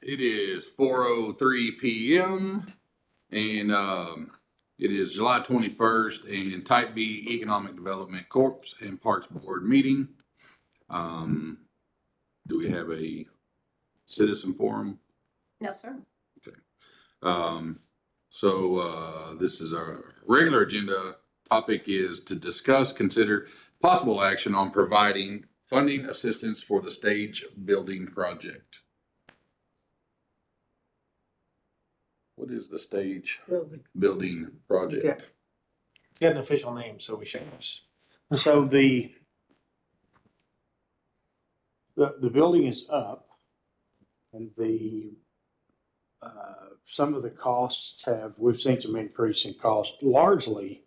It is 4:03 p.m. and it is July 21st and Type B Economic Development Corp. And Parks Board meeting. Do we have a citizen forum? No, sir. This is our regular agenda. Topic is to discuss, consider possible action on providing funding assistance for the stage building project. What is the stage building project? It's got an official name, so we should. So the building is up, and some of the costs we've seen some increase in cost, largely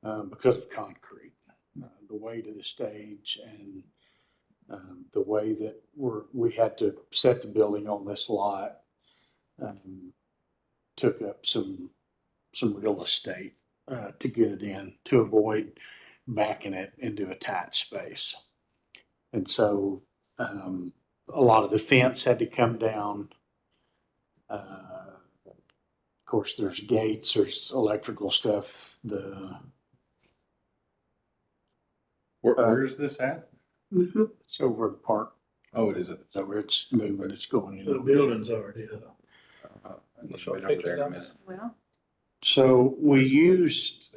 because of concrete, the weight of the stage, and the way that we had to set the building on this lot took up some real estate to get it in, to avoid backing it into a tight space. And so a lot of the fence had to come down. Of course, there's gates, there's electrical stuff. Where is this at? It's over the park. Oh, it is. So it's moving, it's going in. The building's already up. I'll show it over there in a minute. Well, So we used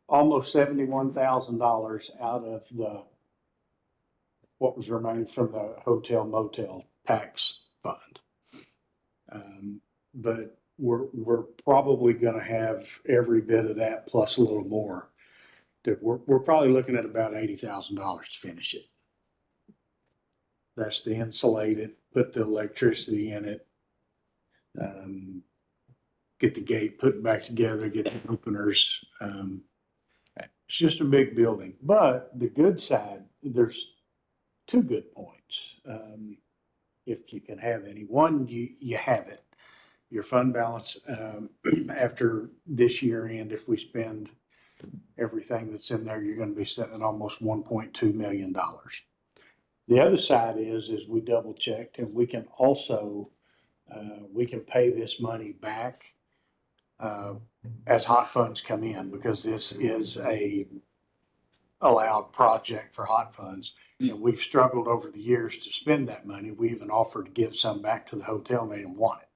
almost $71,000 out of what was remaining from the hotel motel tax fund. But we're probably going to have every bit of that plus a little more. We're probably looking at about $80,000 to finish it. That's to insulate it, put the electricity in it, get the gate put back together, get the openers. It's just a big building. But the good side, there's two good points. If you can have any. One, you have it. Your fund balance after this year end, if we spend everything that's in there, you're going to be sitting at almost $1.2 million. The other side is we double checked, and we can also we can pay this money back as hot funds come in, because this is a allowed project for hot funds. And we've struggled over the years to spend that money. We even offered to give some back to the hotel, and they didn't want it.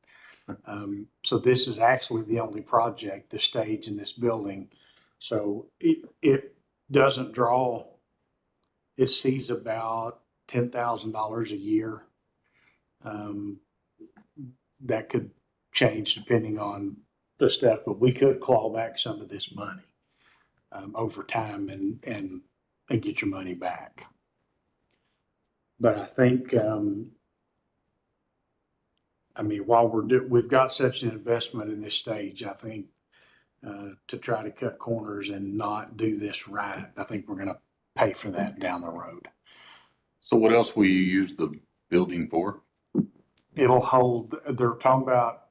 So this is actually the only project, the stage in this building. So it doesn't draw. It sees about $10,000 a year. That could change depending on the stuff, but we could claw back some of this money over time and get your money back. But I think, while we've got such an investment in this stage, I think to try to cut corners and not do this right, I think we're going to pay for that down the road. So what else will you use the building for? It'll hold, they're talking about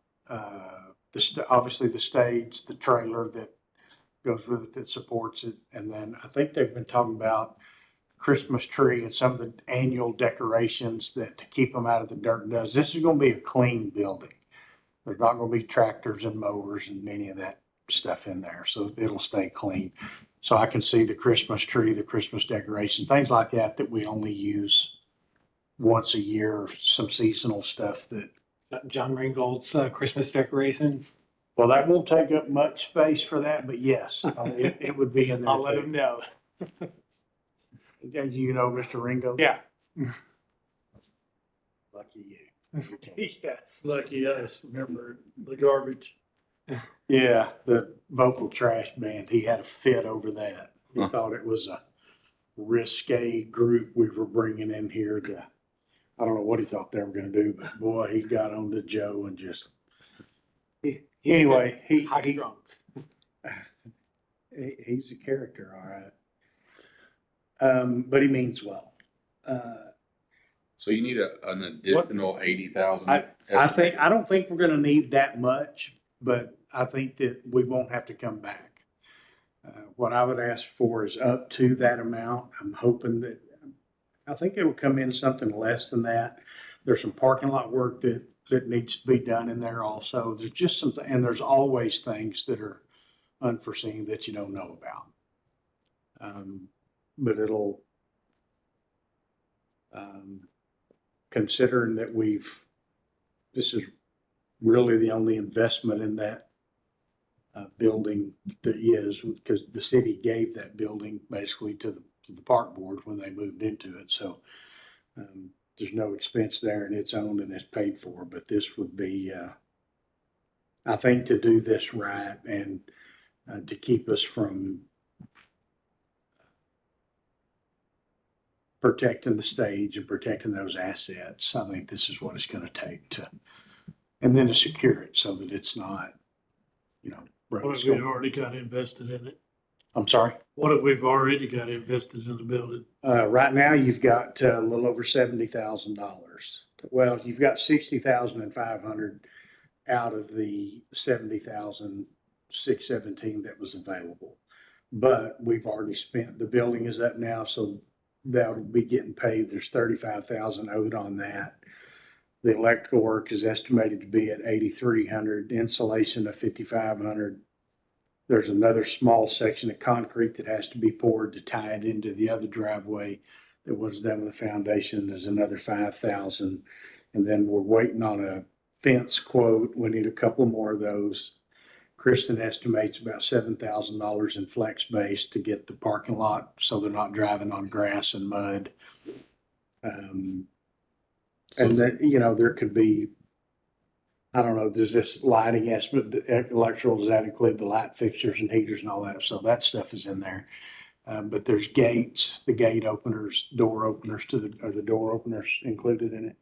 obviously the stage, the trailer that goes with it that supports it. And then I think they've been talking about Christmas tree and some of the annual decorations that to keep them out of the dirt and dust. This is going to be a clean building. There's not going to be tractors and mowers and any of that stuff in there. So it'll stay clean. So I can see the Christmas tree, the Christmas decoration, things like that we only use once a year, some seasonal stuff that. John Ringgold's Christmas decorations. Well, that won't take up much space for that, but yes, it would be in there. I'll let him know. You know Mr. Ringo? Yeah. Lucky you. Yes. Lucky us, remember the garbage. Yeah, the vocal trash band, he had a fit over that. He Huh. thought it was a risque group we were bringing in here to, I don't know what he thought they were going to do, but boy, he got on to Joe and just, anyway, High drunk. he's a character, all right. But he means well. So you need an additional 80,000. I don't think we're gonna need that much, but I think that we won't have to come back. What I would ask for is up to that amount. I'm hoping that, I think it will come in something less than that. There's some parking lot work that needs to be done in there also. There's just some, and there's always things that are unforeseen that you don't know about. But it'll, considering that this is really the only investment in that building there is, because the city gave that building basically to the park board when they moved into it. So there's no expense there, and it's owned and it's paid for. But this would be, I think, to do this right and to keep us from protecting the stage and protecting those assets. I think this is what it's going to take to, and then to secure it so that it's not, What roads have we going. already got invested in it? I'm sorry. What have we've already got invested in the building? Right now, you've got a little over $70,000. Well, you've got 60,500 out of the 70,617 that was available. But we've already spent, the building is up now, so that'll be getting paid. There's 35,000 owed on that. The electrical work is estimated to be at 8,300, insulation of 5,500. There's another small section of concrete that has to be poured to tie it into the other driveway that was done with the foundation. There's another 5,000. And then we're waiting on a fence quote. We need a couple more of those. Kristen estimates about $7,000 in flex base to get the parking lot so they're not driving on grass and mud. And then, there could be, I don't know, does this lighting estimate, electrical, does that include the light fixtures and heaters and all that? So that stuff is in there. But there's gates, the gate openers, door openers are the door openers included in it?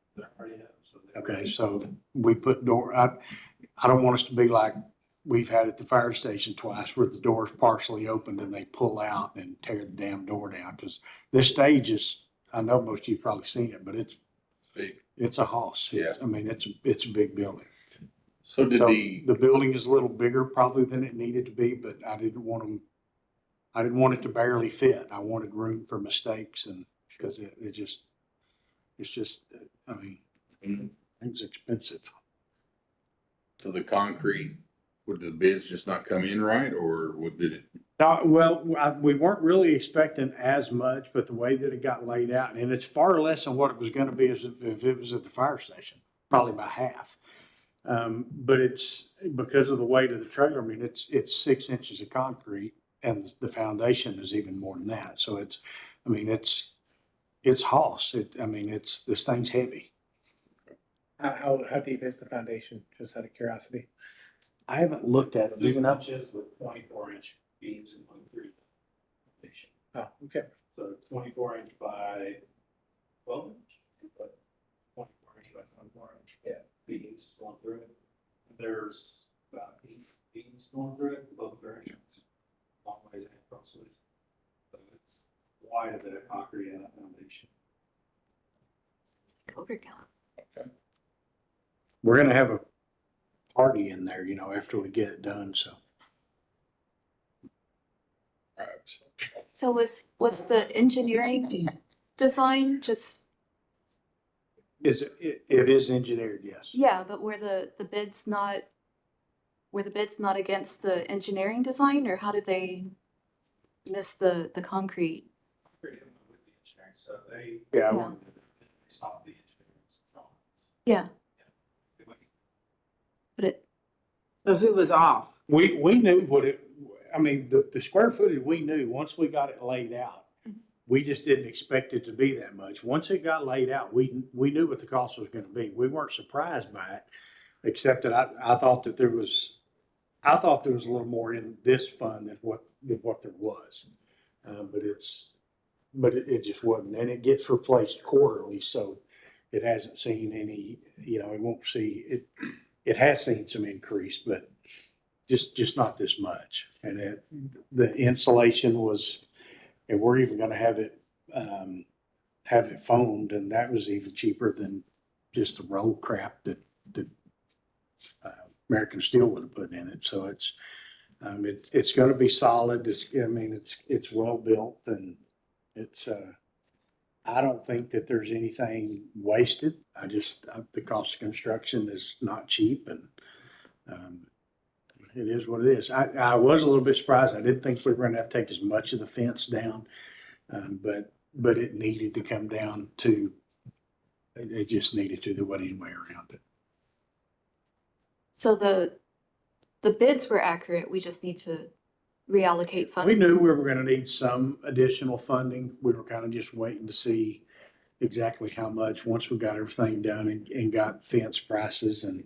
Okay, so we put I don't want us to be like we've had at the fire station twice where the door's partially opened and they pull out and tear the damn door down. Because this stage is, I know most of you've probably seen it, but it's Big. It's a house. Yeah. I mean, it's a big building. So did So the, the building is a little bigger probably than it needed to be, but I didn't want it to barely fit. I wanted room for mistakes, and because it's just, I mean, things expensive. so the concrete, would the bids just not come in right, or did it? Well, we weren't really expecting as much, but the way that it got laid out, and it's far less than what it was going to be as if it was at the fire station, probably by half. But it's because of the weight of the trailer. I mean, it's 6 inches of concrete, and the foundation is even more than that. So it's Hoss. This thing's heavy. How deep is the foundation? Just out of curiosity. I haven't looked at it. Do you know? Inches with 24-inch beams and 1/3 foundation. Oh, okay. So 24-inch by 12-inch, but 24-inch by 24-inch. Beams going through it. There's about 8 beams going through it, both directions, long ways and crossways. So it's quite a bit of concrete in that foundation. Overkill. We're gonna have a party in there, after we get it done. So So was the engineering design just, it is engineered, yes. yeah, but were the bids not against the engineering design, or how did they miss the concrete? Pretty good with the engineering, so they Yeah. Yeah. stopped the engineering drawings. Yeah, but it, So who was off? We knew the square footage we knew once we got it laid out. We just didn't expect it to be that much. Once it got laid out, we knew what the cost was gonna be. We weren't surprised by it, except that I thought there was a little more in this fund than what there was. But it just wasn't, and it gets replaced quarterly, so it hasn't seen any, it won't see it. It has seen some increase, but just not this much. And the insulation was, and we're even gonna have it foamed, and that was even cheaper than just the roll crap that American Steel would have put in it. So it's gonna be solid. It's well built, and it's I don't think that there's anything wasted. The cost of construction is not cheap and, it is what it is. I was a little bit surprised. I didn't think we were gonna have to take as much of the fence down. But it needed to come down to, it just needed to, there wasn't any way around it. So the bids were accurate, we just need to reallocate funds? We knew we were gonna need some additional funding. We were kind of just waiting to see exactly how much, once we got everything done and got fence prices and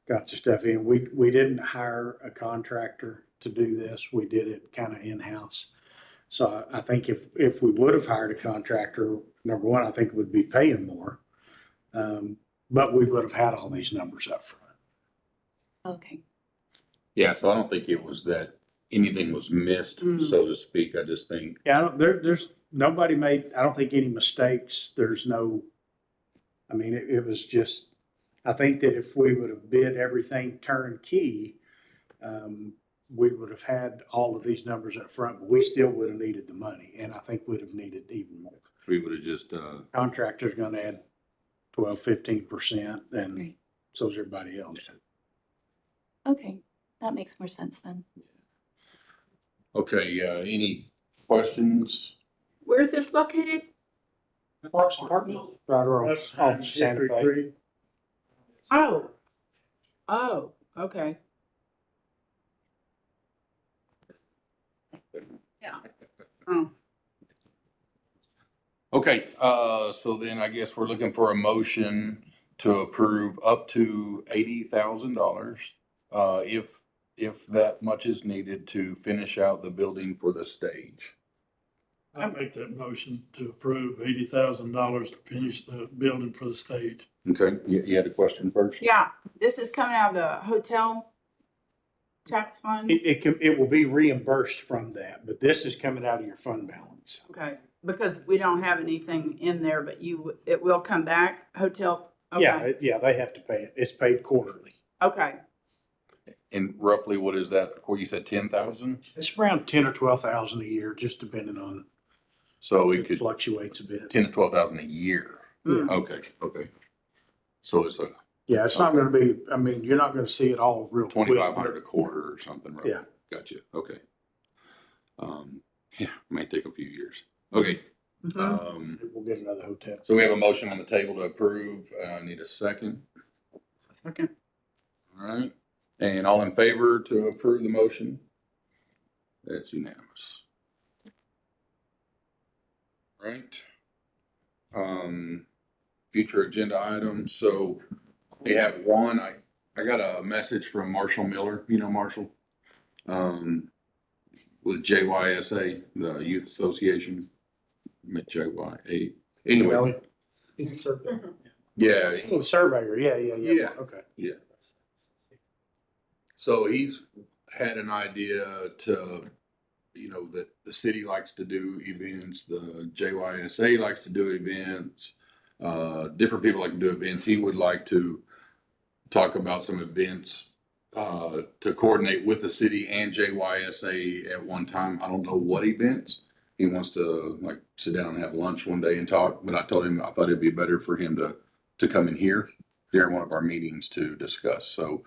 got the stuff in. We didn't hire a contractor to do this. We did it kind of in-house. So I think if we would have hired a contractor, number one, I think it would be paying more. But we would have had all these numbers up front. Okay, Yeah, so I don't think it was that anything was missed, so to speak. I just think, Yeah, there's nobody made, I don't think any mistakes. There's no, I mean, it was just, I think that if we would have bid everything turnkey, we would have had all of these numbers up front, but we still would have needed the money. And I think we'd have needed even more. we would have just, Contractor's gonna add 12, 15%, and Right. so is everybody else. okay, that makes more sense then. okay, any questions? Where's this located? Parks Department, right around off of Santa Fe. Oh. Oh, okay. Yeah. Oh, Okay, so then I guess we're looking for a motion to approve up to $80,000, if that much is needed to finish out the building for the stage. I make that motion to approve $80,000 to finish the building for the stage. Okay, you had a question first? yeah, this is coming out of the hotel tax funds? It will be reimbursed from that, but this is coming out of your fund balance. Okay, because we don't have anything in there, but it will come back, hotel? Yeah, Okay. yeah, they have to pay it. It's paid quarterly. Okay, And roughly what is that? What you said, 10,000? It's around 10 or 12,000 a year, just depending on, So we it could, fluctuates a bit. 10 to 12,000 a year. Mm. Okay. So it's a Yeah, it's not gonna be, I mean, you're not gonna see it all real quick. 2,500 a quarter or something, right? Yeah. Gotcha, okay. Yeah, might take a few years. Okay, mhm. We'll get another hotel. so we have a motion on the table to approve. I need a second. Okay. All right, and all in favor to approve the motion? That's unanimous. Right. Future agenda items, so we have one, I got a message from Marshall Miller, you know Marshall? With JYSA, the Youth Association, met JYA, anyway, He's a surveyor. yeah, Oh, the surveyor, yeah. Yeah. Okay. so he's had an idea to, that the city likes to do events, the JYSA likes to do events, different people like to do events. He would like to talk about some events to coordinate with the city and JYSA at one time. I don't know what events. He wants to like sit down and have lunch one day and talk, but I told him I thought it'd be better for him to come in here during one of our meetings to discuss. So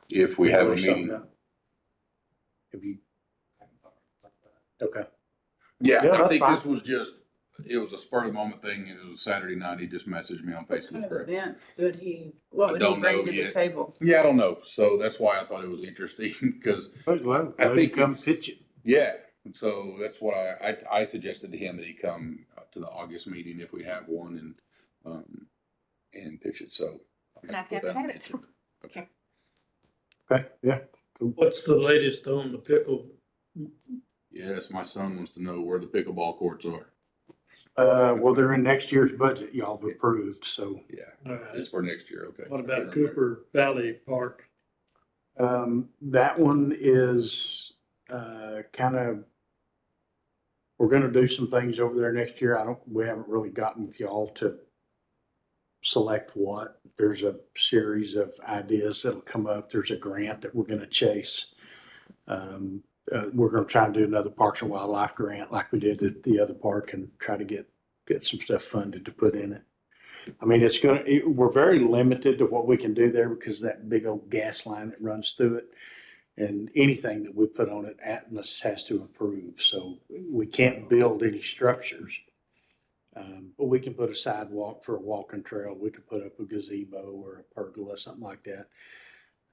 if we have a meeting. Have you? Okay. Yeah, Yeah, I that's think fine. this was just, it was a spur of the moment thing. It was Saturday night. He just messaged me on What kind Facebook. of events what I would he don't bring know to the yet. table? Yeah, I don't know. So that's why I thought it was interesting because, Well, I let him think come it's- pitch it. yeah. So that's what I suggested to him that he come to the August meeting if we have one and pitch it. So. And I put haven't that on had the it. agenda. Okay. Okay, yeah. What's the latest on the pickle? Yes, my son wants to know where the pickleball courts are. Well, they're in next year's budget y'all have approved, so. Yeah, All right. it's for next year. Okay. What about Cooper Valley Park? That one is, we're gonna do some things over there next year. We haven't really gotten with y'all to select what. There's a series of ideas that'll come up. There's a grant that we're gonna chase. We're gonna try and do another Parks and Wildlife grant like we did at the other park and try to get get some stuff funded to put in it. I mean, we're very limited to what we can do there because of that big old gas line that runs through it. And anything that we put on it, Atmos has to approve. So we can't build any structures. But we can put a sidewalk for a walking trail. We could put up a gazebo or a pergola, something like that.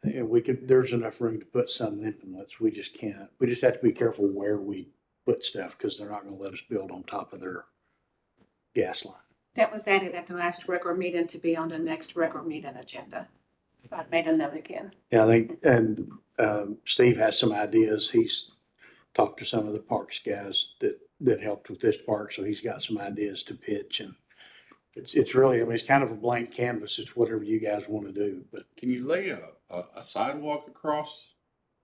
And there's enough room to put some implements. We just can't. We just have to be careful where we put stuff because they're not going to let us build on top of their gas line. That was added at the last regular meeting to be on the next regular meeting agenda. I made a note again. Yeah, I think, and Steve has some ideas. He's talked to some of the parks guys that helped with this park, so he's got some ideas to pitch. And it's really, I mean, it's kind of a blank canvas. It's whatever you guys want to do. But Can you lay a sidewalk across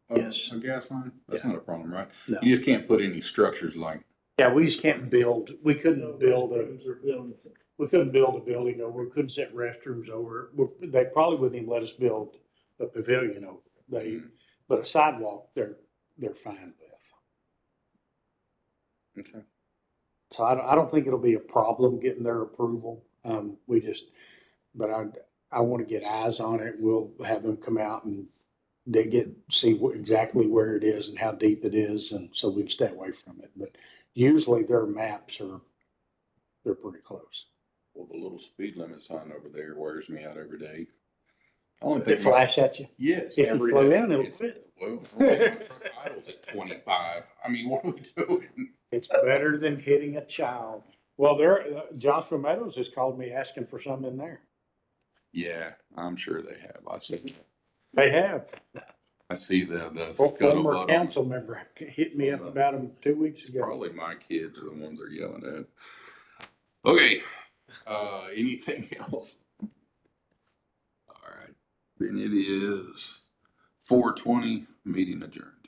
Yes. a gas line? That's Yeah. not a problem, right? No. You just can't put any structures like, yeah, we just can't build. We couldn't build a Rooms or buildings. building over. We couldn't set restrooms over. They probably wouldn't even let us build a pavilion over. But a sidewalk, they're fine with. okay. So I don't think it'll be a problem getting their approval. But I want to get eyes on it. We'll have them come out and see exactly where it is and how deep it is, and so we can stay away from it. But usually their maps they're pretty close. Well, the little speed limit sign over there wears me out every day. I only If it think flash at you, yes. if you every slow day. down, it'll It's- quit. Well, my truck idles at 25. I mean, what are we doing? It's better than hitting a child. Well, Joshua Meadows has called me asking for some in there. Yeah, I'm sure they have. They have. I see the Former scuttlebutt. council member hit me up about them 2 weeks ago. Probably my kids are the ones they're yelling at. Okay, anything else? All right, then it is 4:20, meeting adjourned.